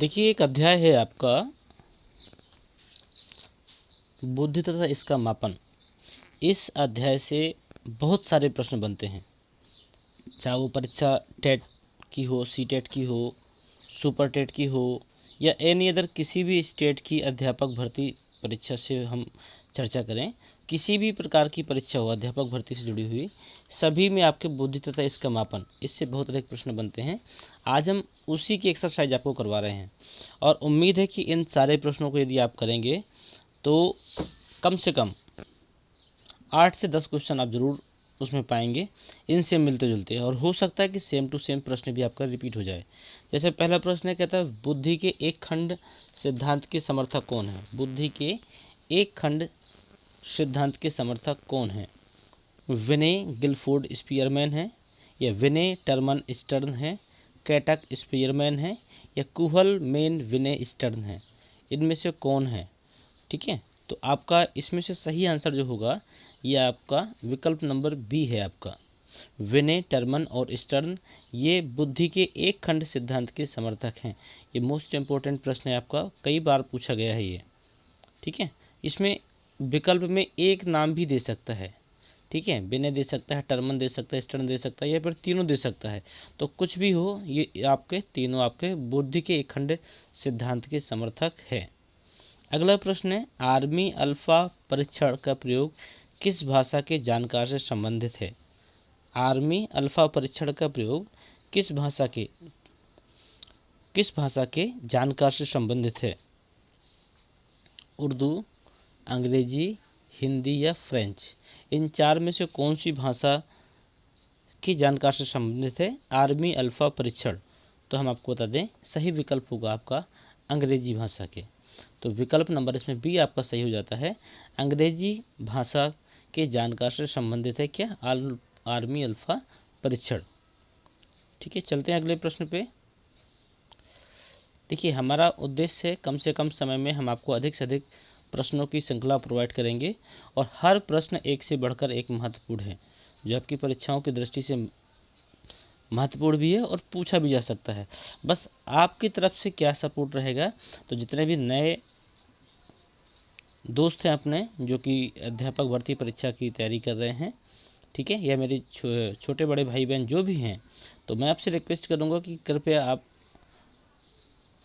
देखिए, एक अध्याय है आपका बुद्धि तथा इसका मापन। इस अध्याय से बहुत सारे प्रश्न बनते हैं, चाहे वो परीक्षा टेट की हो, सी टेट की हो, सुपर टेट की हो या एनी अदर किसी भी स्टेट की अध्यापक भर्ती परीक्षा से हम चर्चा करें। किसी भी प्रकार की परीक्षा हो अध्यापक भर्ती से जुड़ी हुई, सभी में आपके बुद्धि तथा इसका मापन, इससे बहुत अधिक प्रश्न बनते हैं। आज हम उसी की एक्सरसाइज आपको करवा रहे हैं और उम्मीद है कि इन सारे प्रश्नों को यदि आप करेंगे तो कम से कम 8 से 10 क्वेश्चन आप ज़रूर उसमें पाएंगे इनसे मिलते जुलते, और हो सकता है कि सेम टू सेम प्रश्न भी आपका रिपीट हो जाए। जैसे पहला प्रश्न है, कहता है बुद्धि के एक खंड सिद्धांत के समर्थक कौन है। बुद्धि के एक खंड सिद्धांत के समर्थक कौन है। विने गिलफोर्ड स्पीयरमैन है, या विने टर्मन स्टर्न है, कैटक स्पीयरमैन है, या कुहल मेन विने स्टर्न है। इनमें से कौन है। ठीक है, तो आपका इसमें से सही आंसर जो होगा ये आपका विकल्प नंबर बी है आपका, विने टर्मन और स्टर्न। ये बुद्धि के एक खंड सिद्धांत के समर्थक हैं। ये मोस्ट इम्पोर्टेंट प्रश्न है आपका, कई बार पूछा गया है ये। ठीक है, इसमें विकल्प में एक नाम भी दे सकता है। ठीक है, विने दे सकता है, टर्मन दे सकता है, स्टर्न दे सकता है, या फिर तीनों दे सकता है। तो कुछ भी हो, ये आपके तीनों आपके बुद्धि के एक खंड सिद्धांत के समर्थक है। अगला प्रश्न है, आर्मी अल्फा परीक्षण का प्रयोग किस भाषा के जानकार से संबंधित है। आर्मी अल्फा परीक्षण का प्रयोग किस भाषा के जानकार से संबंधित है। उर्दू, अंग्रेजी, हिंदी या फ्रेंच। इन चार में से कौन सी भाषा की जानकार से संबंधित है आर्मी अल्फा परीक्षण। तो हम आपको बता दें, सही विकल्प होगा आपका अंग्रेजी भाषा के। तो विकल्प नंबर इसमें बी आपका सही हो जाता है, अंग्रेजी भाषा के जानकार से संबंधित है क्या आर्मी अल्फा परीक्षण। ठीक है, चलते हैं अगले प्रश्न पे। देखिए, हमारा उद्देश्य है कम से कम समय में हम आपको अधिक से अधिक प्रश्नों की श्रृंखला प्रोवाइड करेंगे, और हर प्रश्न एक से बढ़कर एक महत्वपूर्ण है, जो आपकी परीक्षाओं की दृष्टि से महत्वपूर्ण भी है और पूछा भी जा सकता है। बस आपकी तरफ से क्या सपोर्ट रहेगा। तो जितने भी नए दोस्त हैं अपने जो कि अध्यापक भर्ती परीक्षा की तैयारी कर रहे हैं, ठीक है, या मेरे छोटे बड़े भाई बहन जो भी हैं, तो मैं आपसे रिक्वेस्ट करूंगा कि कृपया आप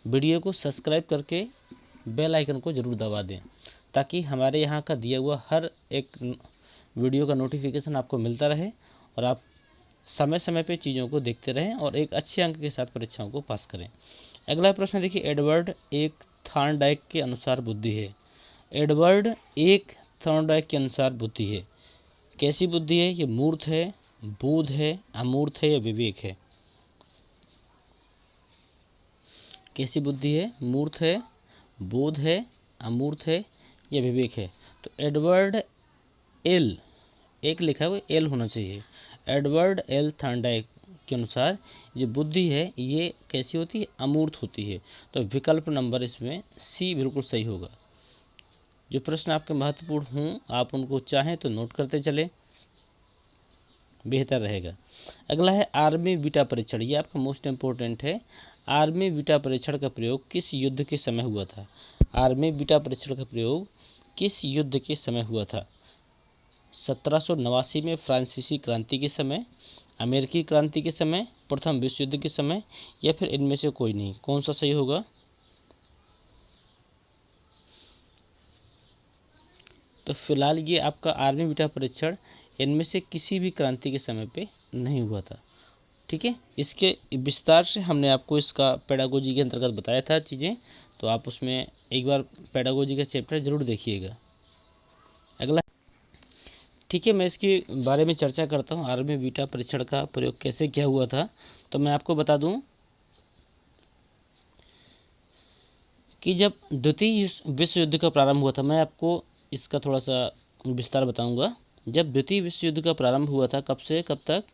वीडियो को सब्सक्राइब करके बेल आइकन को ज़रूर दबा दें, ताकि हमारे यहाँ का दिया हुआ हर एक वीडियो का नोटिफिकेशन आपको मिलता रहे और आप समय समय पे चीज़ों को देखते रहें और एक अच्छे अंक के साथ परीक्षाओं को पास करें। अगला प्रश्न देखिए, एडवर्ड एक थॉर्नडाइक के अनुसार बुद्धि है। एडवर्ड एक थॉर्नडाइक के अनुसार बुद्धि है, कैसी बुद्धि है। ये मूर्त है, बोध है, अमूर्त है या विवेक है। कैसी बुद्धि है, मूर्त है, बोध है, अमूर्त है या विवेक है। तो एडवर्ड एल, एक लिखा है वो एल होना चाहिए। एडवर्ड एल थॉर्नडाइक के अनुसार जो बुद्धि है ये कैसी होती है, अमूर्त होती है। तो विकल्प नंबर इसमें सी बिल्कुल सही होगा। जो प्रश्न आपके महत्वपूर्ण हों आप उनको चाहें तो नोट करते चले, बेहतर रहेगा। अगला है आर्मी बीटा परीक्षण, ये आपका मोस्ट इम्पोर्टेंट है। आर्मी बीटा परीक्षण का प्रयोग किस युद्ध के समय हुआ था। आर्मी बीटा परीक्षण का प्रयोग किस युद्ध के समय हुआ था। 1789 में फ्रांसीसी क्रांति के समय, अमेरिकी क्रांति के समय, प्रथम विश्व युद्ध के समय, या फिर इनमें से कोई नहीं। कौन सा सही होगा। तो फिलहाल ये आपका आर्मी बीटा परीक्षण इनमें से किसी भी क्रांति के समय पे नहीं हुआ था। ठीक है, इसके विस्तार से हमने आपको इसका पेडागोजी के अंतर्गत बताया था चीज़ें, तो आप उसमें एक बार पेडागोजी का चैप्टर ज़रूर देखिएगा। अगला, ठीक है, मैं इसके बारे में चर्चा करता हूँ। आर्मी बीटा परीक्षण का प्रयोग कैसे किया हुआ था, तो मैं आपको बता दूँ कि जब द्वितीय विश्व युद्ध का प्रारंभ हुआ था, मैं आपको इसका थोड़ा सा विस्तार बताऊंगा। जब द्वितीय विश्व युद्ध का प्रारंभ हुआ था, कब से कब तक,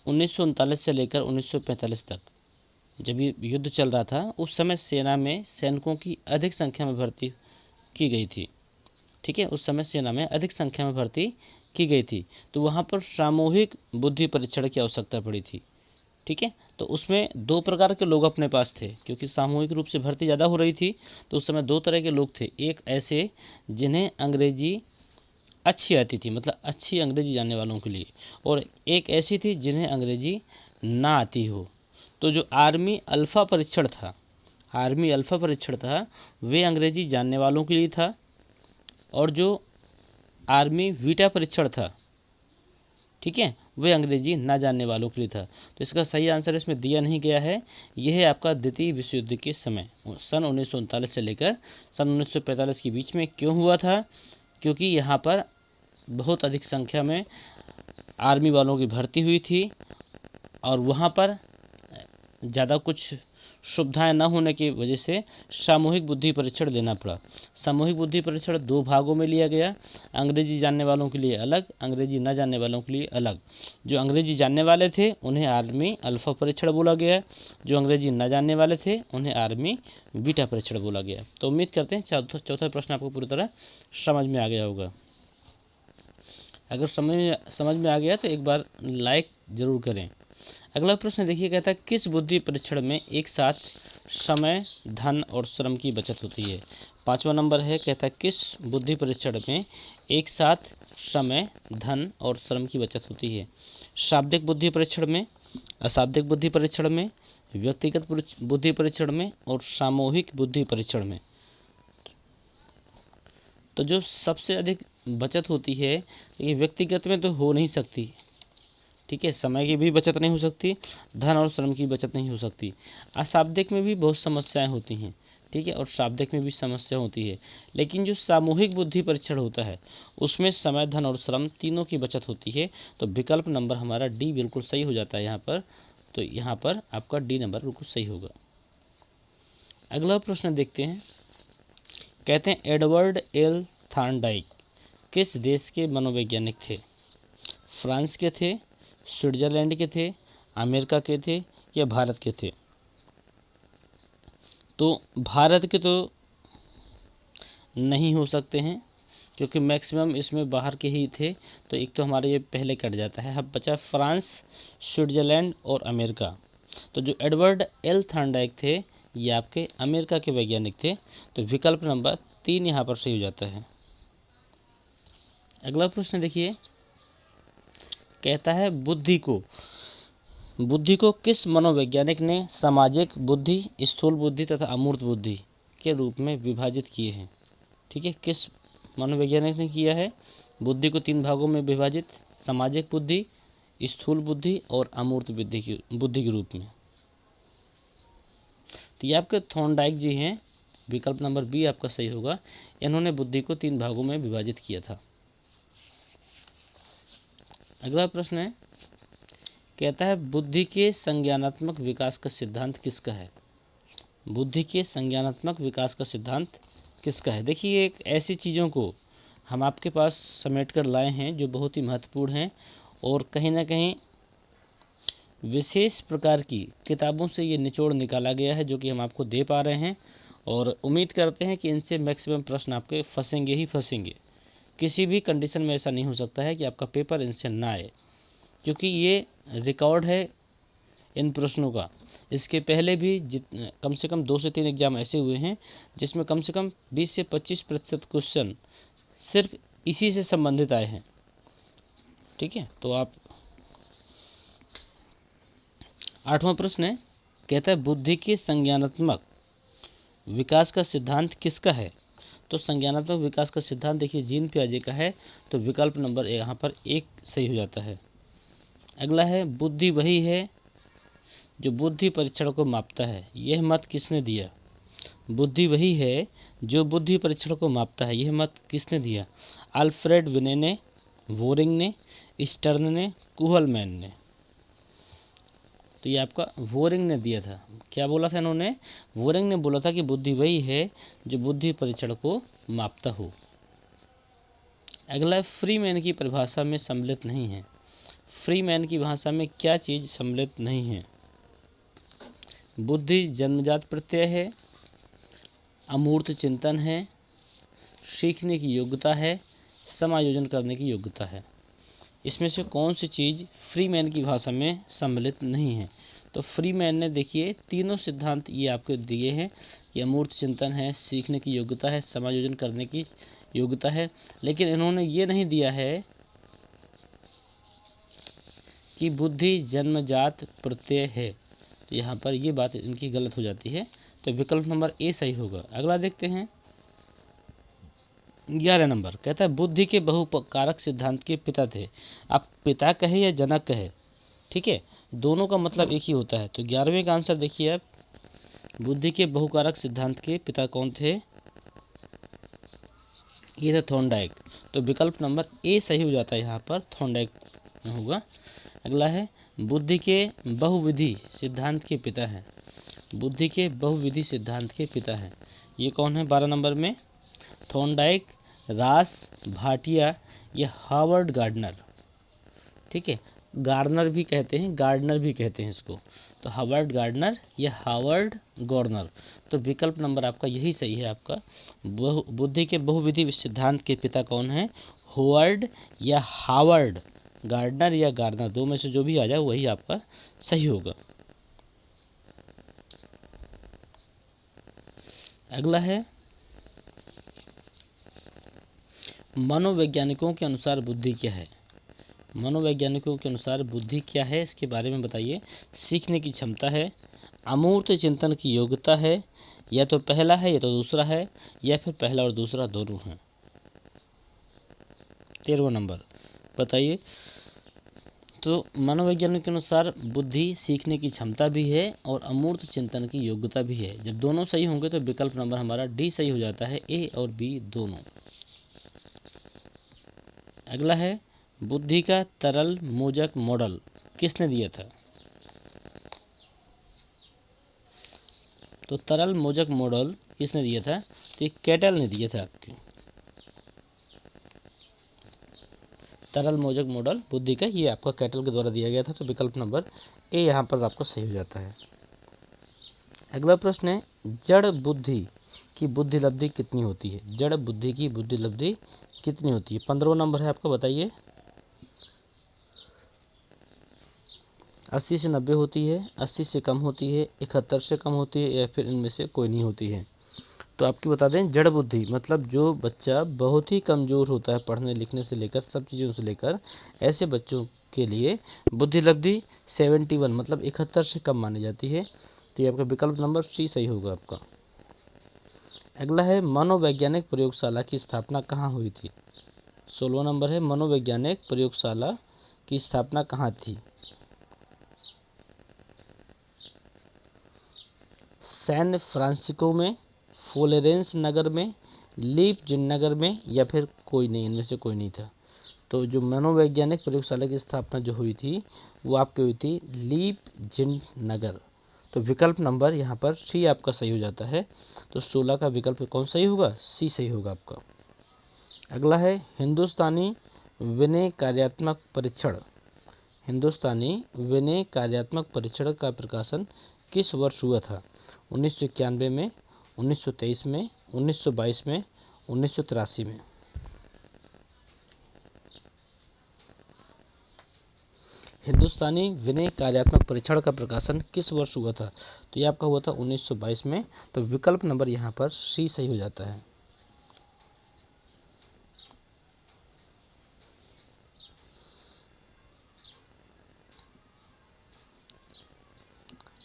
1939 से लेकर 1945 तक जब ये युद्ध चल रहा था, उस समय सेना में सैनिकों की अधिक संख्या में भर्ती की गई थी। ठीक है, उस समय सेना में अधिक संख्या में भर्ती की गई थी, तो वहाँ पर सामूहिक बुद्धि परीक्षण की आवश्यकता पड़ी थी। ठीक है। तो उसमें दो प्रकार के लोग अपने पास थे, क्योंकि सामूहिक रूप से भर्ती ज़्यादा हो रही थी, तो उस समय दो तरह के लोग थे। एक ऐसे जिन्हें अंग्रेजी अच्छी आती थी, मतलब अच्छी अंग्रेजी जानने वालों के लिए, और एक ऐसी थी जिन्हें अंग्रेजी ना आती हो। तो जो आर्मी अल्फ़ा परीक्षण था, आर्मी अल्फ़ा परीक्षण था, वे अंग्रेजी जानने वालों के लिए था, और जो आर्मी बीटा परीक्षण था, ठीक है, वे अंग्रेजी ना जानने वालों के लिए था। तो इसका सही आंसर इसमें दिया नहीं गया है। यह है आपका द्वितीय विश्व युद्ध के समय, सन 1939 से लेकर सन 1945 के बीच में क्यों हुआ था, क्योंकि यहाँ पर बहुत अधिक संख्या में आर्मी वालों की भर्ती हुई थी, और वहाँ पर ज़्यादा कुछ सुविधाएं न होने की वजह से सामूहिक बुद्धि परीक्षण देना पड़ा। सामूहिक बुद्धि परीक्षण दो भागों में लिया गया, अंग्रेजी जानने वालों के लिए अलग, अंग्रेजी न जानने वालों के लिए अलग। जो अंग्रेजी जानने वाले थे उन्हें आर्मी अल्फ़ा परीक्षण बोला गया, जो अंग्रेजी न जानने वाले थे उन्हें आर्मी बीटा परीक्षण बोला गया। तो उम्मीद करते हैं चौथा प्रश्न आपको पूरी तरह समझ में आ गया होगा। अगर समझ में आ गया तो एक बार लाइक ज़रूर करें। अगला प्रश्न देखिए, कहता है किस बुद्धि परीक्षण में एक साथ समय, धन और श्रम की बचत होती है। 5वां नंबर है, कहता है किस बुद्धि परीक्षण में एक साथ समय, धन और श्रम की बचत होती है। शाब्दिक बुद्धि परीक्षण में, अशाब्दिक बुद्धि परीक्षण में, व्यक्तिगत बुद्धि परीक्षण में और सामूहिक बुद्धि परीक्षण में। तो जो सबसे अधिक बचत होती है ये व्यक्तिगत में तो हो नहीं सकती, ठीक है, समय की भी बचत नहीं हो सकती, धन और श्रम की बचत नहीं हो सकती। अशाब्दिक में भी बहुत समस्याएं होती हैं, ठीक है, और शाब्दिक में भी समस्या होती है। लेकिन जो सामूहिक बुद्धि परीक्षण होता है उसमें समय, धन और श्रम तीनों की बचत होती है। तो विकल्प नंबर हमारा डी बिल्कुल सही हो जाता है यहाँ पर। तो यहाँ पर आपका डी नंबर बिल्कुल सही होगा। अगला प्रश्न देखते हैं, कहते हैं एडवर्ड एल थॉर्नडाइक किस देश के मनोवैज्ञानिक थे। फ्रांस के थे, स्विट्जरलैंड के थे, अमेरिका के थे या भारत के थे। तो भारत के तो नहीं हो सकते हैं, क्योंकि मैक्सिमम इसमें बाहर के ही थे। तो एक तो हमारा ये पहले कट जाता है। अब बचा फ्रांस, स्विट्जरलैंड और अमेरिका। तो जो एडवर्ड एल थॉर्नडाइक थे ये आपके अमेरिका के वैज्ञानिक थे। तो विकल्प नंबर 3 यहाँ पर सही हो जाता है। अगला प्रश्न देखिए, कहता है बुद्धि को किस मनोवैज्ञानिक ने सामाजिक बुद्धि, स्थूल बुद्धि तथा अमूर्त बुद्धि के रूप में विभाजित किए हैं। ठीक है, किस मनोवैज्ञानिक ने किया है बुद्धि को 3 भागों में विभाजित, सामाजिक बुद्धि, स्थूल बुद्धि और अमूर्त बुद्धि के रूप में। तो ये आपके थॉर्नडाइक जी हैं, विकल्प नंबर बी आपका सही होगा। इन्होंने बुद्धि को 3 भागों में विभाजित किया था। अगला प्रश्न है, कहता है बुद्धि के संज्ञानात्मक विकास का सिद्धांत किसका है। बुद्धि के संज्ञानात्मक विकास का सिद्धांत किसका है। देखिए, एक ऐसी चीज़ों को हम आपके पास समेट कर लाए हैं जो बहुत ही महत्वपूर्ण हैं, और कहीं ना कहीं विशेष प्रकार की किताबों से ये निचोड़ निकाला गया है जो कि हम आपको दे पा रहे हैं। और उम्मीद करते हैं कि इनसे मैक्सिमम प्रश्न आपके फंसेंगे ही फंसेंगे। किसी भी कंडीशन में ऐसा नहीं हो सकता है कि आपका पेपर इनसे ना आए, क्योंकि ये रिकॉर्ड है इन प्रश्नों का। इसके पहले भी कम से कम 2 से 3 एग्ज़ाम ऐसे हुए हैं जिसमें कम से कम 20 से 25% क्वेश्चन सिर्फ इसी से संबंधित आए हैं। ठीक है, तो आप 8वां प्रश्न है, कहता है बुद्धि के संज्ञानात्मक विकास का सिद्धांत किसका है। तो संज्ञानात्मक विकास का सिद्धांत देखिए जीन पियाजे का है। तो विकल्प नंबर यहाँ पर 1 सही हो जाता है। अगला है, बुद्धि वही है जो बुद्धि परीक्षण को मापता है, यह मत किसने दिया। बुद्धि वही है जो बुद्धि परीक्षण को मापता है, यह मत किसने दिया। अल्फ्रेड विने ने, वोरिंग ने, स्टर्न ने, कुहलमैन ने। तो ये आपका वोरिंग ने दिया था। क्या बोला था इन्होंने, वोरिंग ने बोला था कि बुद्धि वही है जो बुद्धि परीक्षण को मापता हो। अगला, फ्रीमैन की परिभाषा में सम्मिलित नहीं है। फ्रीमैन की भाषा में क्या चीज़ सम्मिलित नहीं है। बुद्धि जन्मजात प्रत्यय है, अमूर्त चिंतन है, सीखने की योग्यता है, समायोजन करने की योग्यता है। इसमें से कौन सी चीज़ फ्रीमैन की भाषा में सम्मिलित नहीं है। तो फ्रीमैन ने देखिए तीनों सिद्धांत ये आपको दिए हैं कि अमूर्त चिंतन है, सीखने की योग्यता है, समायोजन करने की योग्यता है, लेकिन इन्होंने ये नहीं दिया है कि बुद्धि जन्मजात प्रत्यय है। तो यहाँ पर ये बात इनकी गलत हो जाती है, तो विकल्प नंबर ए सही होगा। अगला देखते हैं 11 नंबर, कहता है बुद्धि के बहुकारक सिद्धांत के पिता थे। आप पिता कहे या जनक कहे, ठीक है, दोनों का मतलब एक ही होता है। तो 11वें का आंसर देखिए आप, बुद्धि के बहुकारक सिद्धांत के पिता कौन थे? ये था थॉर्नडाइक। तो विकल्प नंबर ए सही हो जाता है, यहाँ पर थॉर्नडाइक होगा। अगला है बुद्धि के बहुविधि सिद्धांत के पिता हैं। बुद्धि के बहुविधि सिद्धांत के पिता हैं, ये कौन है 12 नंबर में? थॉर्नडाइक, रास, भाटिया या हार्वर्ड गार्डनर, ठीक है, गार्डनर भी कहते हैं, गार्डनर भी कहते हैं इसको। तो हार्वर्ड गार्डनर या हार्वर्ड गॉर्नर। तो विकल्प नंबर आपका यही सही है। आपका बुद्धि के बहुविधि सिद्धांत के पिता कौन है? होवर्ड या हार्वर्ड गार्डनर या गार्डनर, दो में से जो भी आ जाए वही आपका सही होगा। अगला है मनोवैज्ञानिकों के अनुसार बुद्धि क्या है? मनोवैज्ञानिकों के अनुसार बुद्धि क्या है, इसके बारे में बताइए। सीखने की क्षमता है, अमूर्त चिंतन की योग्यता है, या तो पहला है या तो दूसरा है, या फिर पहला और दूसरा दोनों हैं। 13वां नंबर बताइए। तो मनोवैज्ञानिक के अनुसार बुद्धि सीखने की क्षमता भी है और अमूर्त चिंतन की योग्यता भी है। जब दोनों सही होंगे तो विकल्प नंबर हमारा डी सही हो जाता है, ए और बी दोनों। अगला है बुद्धि का तरल मोजक मॉडल किसने दिया था? तो तरल मोजक मॉडल किसने दिया था? तो ये कैटल ने दिया था आपके। तरल मोजक मॉडल बुद्धि का ये आपका कैटल के द्वारा दिया गया था। तो विकल्प नंबर ए यहाँ पर आपको सही हो जाता है। अगला प्रश्न है जड़ बुद्धि की बुद्धि लब्धि कितनी होती है? जड़ बुद्धि की बुद्धि लब्धि कितनी होती है? 15वां नंबर है आपका, बताइए। 80 से 90 होती है, 80 से कम होती है, 71 से कम होती है, या फिर इनमें से कोई नहीं होती है। तो आपकी बता दें, जड़ बुद्धि मतलब जो बच्चा बहुत ही कमज़ोर होता है पढ़ने लिखने से लेकर सब चीज़ों से लेकर, ऐसे बच्चों के लिए बुद्धि लब्धि 71 मतलब 71 से कम मानी जाती है। तो ये आपका विकल्प नंबर सी सही होगा आपका। अगला है मनोवैज्ञानिक प्रयोगशाला की स्थापना कहाँ हुई थी? 16वां नंबर है मनोवैज्ञानिक प्रयोगशाला की स्थापना कहाँ थी? सैन फ्रांसिस्को में, फ्लोरेंस नगर में, लीपजिग नगर में, या फिर कोई नहीं, इनमें से कोई नहीं था। तो जो मनोवैज्ञानिक प्रयोगशाला की स्थापना जो हुई थी वो आपकी हुई थी लीपजिग नगर। तो विकल्प नंबर यहाँ पर सी आपका सही हो जाता है। तो 16 का विकल्प कौन सही होगा? सी सही होगा आपका। अगला है हिंदुस्तानी विनय कार्यात्मक परीक्षण। हिंदुस्तानी विनय कार्यात्मक परीक्षण का प्रकाशन किस वर्ष हुआ था? 1991 में, 1923 में, 1922 में, 1983 में। हिंदुस्तानी विनय कार्यात्मक परीक्षण का प्रकाशन किस वर्ष हुआ था? तो ये आपका हुआ था 1922 में। तो विकल्प नंबर यहाँ पर सी सही हो जाता है।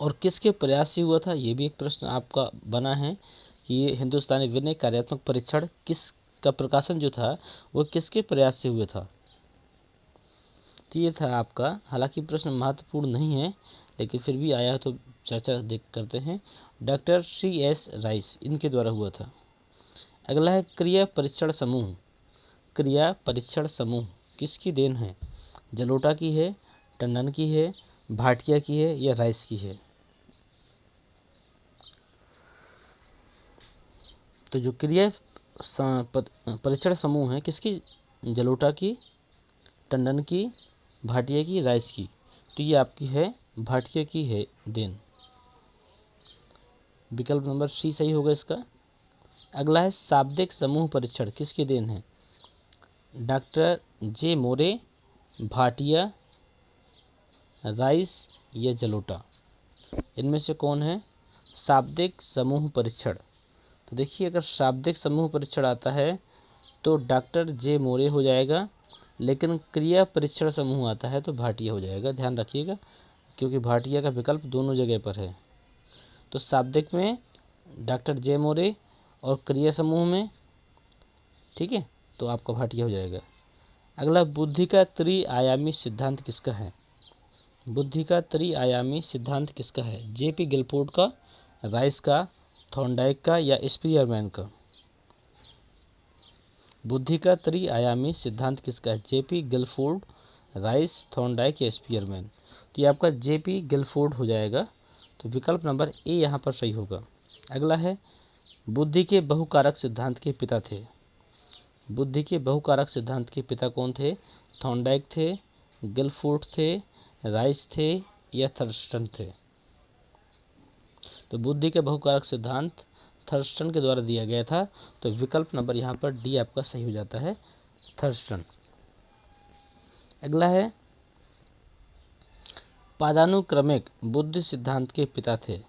और किसके प्रयास से हुआ था, ये भी एक प्रश्न आपका बना है कि ये हिंदुस्तानी विनय कार्यात्मक परीक्षण किस का प्रकाशन जो था वो किसके प्रयास से हुआ था? तो ये था आपका, हालांकि प्रश्न महत्वपूर्ण नहीं है लेकिन फिर भी आया तो चर्चा देख करते हैं। Doctor C.S. राइस इनके द्वारा हुआ था। अगला है क्रिया परीक्षण समूह। क्रिया परीक्षण समूह किसकी देन है? जलोटा की है, टंडन की है, भाटिया की है, या राइस की है? तो जो क्रिया परीक्षण समूह है किसकी? जलोटा की, टंडन की, भाटिया की, राइस की। तो ये आपकी है भाटिया की है देन। विकल्प नंबर सी सही होगा इसका। अगला है शाब्दिक समूह परीक्षण किसकी देन है? डॉक्टर जे मोरे, भाटिया, राइस या जलोटा? इनमें से कौन है? शाब्दिक समूह परीक्षण। तो देखिए, अगर शाब्दिक समूह परीक्षण आता है तो डॉक्टर जे मोरे हो जाएगा, लेकिन क्रिया परीक्षण समूह आता है तो भाटिया हो जाएगा। ध्यान रखिएगा, क्योंकि भाटिया का विकल्प दोनों जगह पर है। तो शाब्दिक में डॉक्टर जे मोरे और क्रिया समूह में, ठीक है, तो आपका भाटिया हो जाएगा। अगला, बुद्धि का त्रिआयामी सिद्धांत किसका है? बुद्धि का त्रिआयामी सिद्धांत किसका है? जेपी गिलफोर्ड का, राइस का, थॉर्नडाइक का या स्पीयरमैन का? बुद्धि का त्रिआयामी सिद्धांत किसका है? जेपी गिलफोर्ड, राइस, थॉर्नडाइक या स्पीयरमैन? तो ये आपका जेपी गिलफोर्ड हो जाएगा। तो विकल्प नंबर ए यहाँ पर सही होगा। अगला है, बुद्धि के बहुकारक सिद्धांत के पिता थे। बुद्धि के बहुकारक सिद्धांत के पिता कौन थे? थॉर्नडाइक थे, गिलफोर्ड थे, राइस थे या थर्स्टन थे? तो बुद्धि के बहुकारक सिद्धांत थर्स्टन के द्वारा दिया गया था। तो विकल्प नंबर यहाँ पर डी आपका सही हो जाता है, थर्स्टन। अगला है, पदानुक्रमिक बुद्धि सिद्धांत के पिता थे।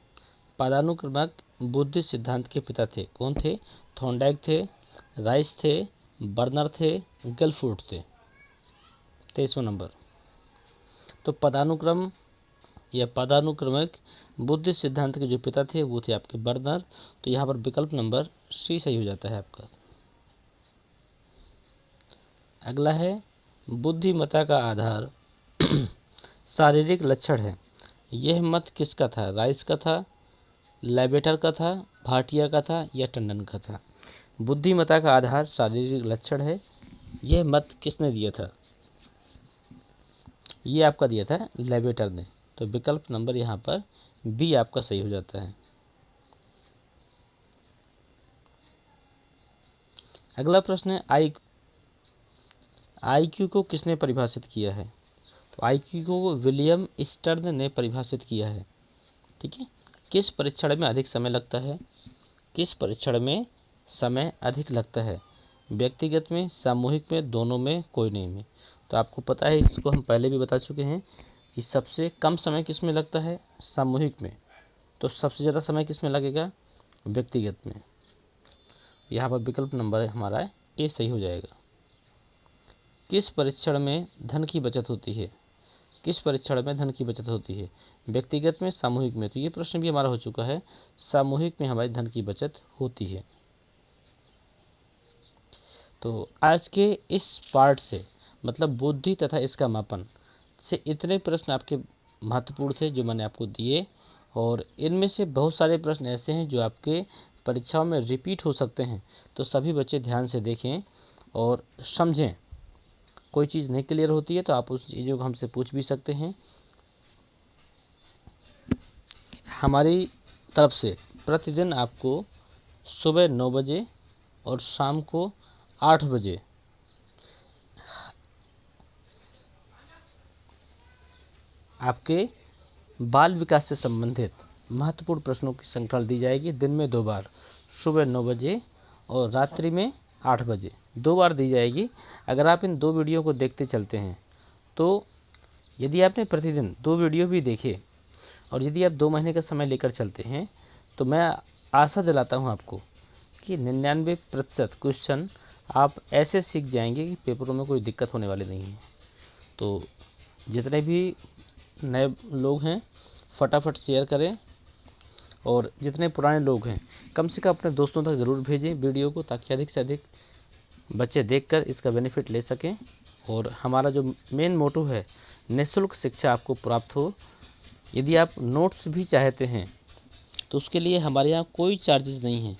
पदानुक्रमिक बुद्धि सिद्धांत के पिता थे, कौन थे? थॉर्नडाइक थे, राइस थे, बर्नर थे, गिलफोर्ड थे। 23वां नंबर। तो पदानुक्रम या पदानुक्रमिक बुद्धि सिद्धांत के जो पिता थे वो थे आपके बर्नर। तो यहाँ पर विकल्प नंबर सी सही हो जाता है आपका। अगला है, बुद्धिमत्ता का आधार शारीरिक लक्षण है। यह मत किसका था? राइस का था, लेबेटर का था, भाटिया का था या टंडन का था? बुद्धिमत्ता का आधार शारीरिक लक्षण है, यह मत किसने दिया था? ये आपका दिया था लेबेटर ने। तो विकल्प नंबर यहाँ पर बी आपका सही हो जाता है। अगला प्रश्न है, आईक्यू को किसने परिभाषित किया है? तो आईक्यू को विलियम स्टर्न ने परिभाषित किया है। ठीक है, किस परीक्षण में अधिक समय लगता है? किस परीक्षण में समय अधिक लगता है? व्यक्तिगत में, सामूहिक में, दोनों में, कोई नहीं में? तो आपको पता है, इसको हम पहले भी बता चुके हैं कि सबसे कम समय किस में लगता है? सामूहिक में। तो सबसे ज़्यादा समय किस में लगेगा? व्यक्तिगत में। यहाँ पर विकल्प नंबर हमारा ए सही हो जाएगा। किस परीक्षण में धन की बचत होती है? किस परीक्षण में धन की बचत होती है? व्यक्तिगत में, सामूहिक में? तो ये प्रश्न भी हमारा हो चुका है, सामूहिक में हमारी धन की बचत होती है। तो आज के इस पार्ट से, मतलब बुद्धि तथा इसका मापन से, इतने प्रश्न आपके महत्वपूर्ण थे जो मैंने आपको दिए। और इनमें से बहुत सारे प्रश्न ऐसे हैं जो आपके परीक्षाओं में रिपीट हो सकते हैं। तो सभी बच्चे ध्यान से देखें और समझें। कोई चीज़ नहीं क्लियर होती है तो आप उस चीज़ों को हमसे पूछ भी सकते हैं। हमारी तरफ से प्रतिदिन आपको सुबह 9 बजे और शाम को 8 बजे आपके बाल विकास से संबंधित महत्वपूर्ण प्रश्नों की श्रृंखला दी जाएगी। दिन में 2 बार, सुबह 9 बजे और रात्रि में 8 बजे 2 बार दी जाएगी। अगर आप इन 2 वीडियो को देखते चलते हैं तो यदि आपने प्रतिदिन 2 वीडियो भी देखे और यदि आप 2 महीने का समय लेकर चलते हैं तो मैं आशा दिलाता हूं आपको कि 99% क्वेश्चन आप ऐसे सीख जाएंगे कि पेपरों में कोई दिक्कत होने वाली नहीं है। तो जितने भी नए लोग हैं फटाफट शेयर करें, और जितने पुराने लोग हैं कम से कम अपने दोस्तों तक ज़रूर भेजें वीडियो को, ताकि अधिक से अधिक बच्चे देखकर इसका बेनिफिट ले सकें। और हमारा जो मेन मोटो है, निःशुल्क शिक्षा आपको प्राप्त हो। यदि आप नोट्स भी चाहते हैं तो उसके लिए हमारे यहाँ कोई चार्जेस नहीं है।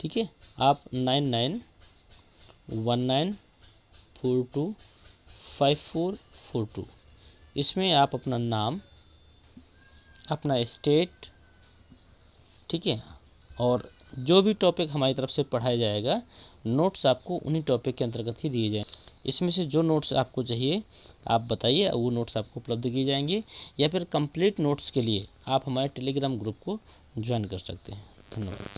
ठीक है, आप 9919425442 इसमें आप अपना नाम, अपना स्टेट, ठीक है, और जो भी टॉपिक हमारी तरफ से पढ़ाया जाएगा, नोट्स आपको उन्हीं टॉपिक के अंतर्गत ही दिए जाएँ। इसमें से जो नोट्स आपको चाहिए आप बताइए, वो नोट्स आपको उपलब्ध किए जाएंगे। या फिर कंप्लीट नोट्स के लिए आप हमारे टेलीग्राम ग्रुप को ज्वाइन कर सकते हैं। धन्यवाद।